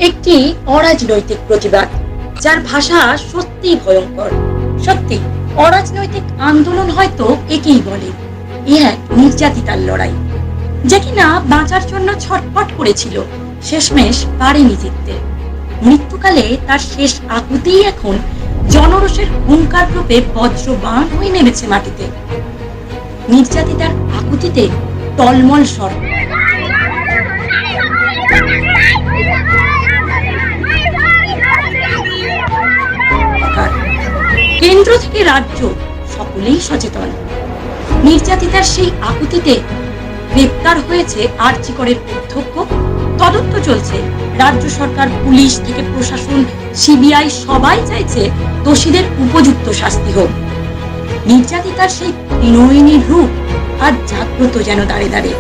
একটি অরাজনৈতিক প্রতিবাদ, যার ভাষা সত্যি ভয়ঙ্কর। সত্যি অরাজনৈতিক আন্দোলন হয়তো একেই বলে। এ এক নির্যাতিতার লড়াই, যে কিনা বাঁচার জন্য ছটফট করেছিল, শেষমেশ পারেনি জিততে। মৃত্যুকালে তার শেষ আকুতি এখন জনরোষের হুঙ্কার রূপে বজ্রবাণ হয়ে নেমেছে মাটিতে। নির্যাতিতার আকুতিতে টলমল স্বর, কেন্দ্র থেকে রাজ্য সকলেই সচেতন। নির্যাতিতার সেই আকুতিতে গ্রেপ্তার হয়েছে আরজি করের অধ্যক্ষ, তদন্ত চলছে। রাজ্য সরকার, পুলিশ থেকে প্রশাসন, সিবিআই সবাই চাইছে দোষীদের উপযুক্ত শাস্তি হোক। নির্যাতিতার সেই বিনয়িনীর রূপ আর জাগ্রত যেন দাঁড়ে দাঁড়ে।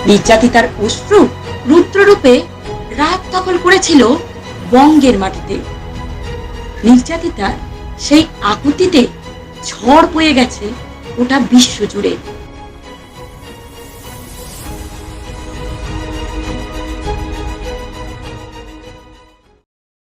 নির্যাতিতার অশ্রু রুদ্ররূপে রাত দখল করেছিল বঙ্গের মাটিতে। নির্যাতিতার সেই আকুতিতে ঝড় বয়ে গেছে গোটা বিশ্ব জুড়ে।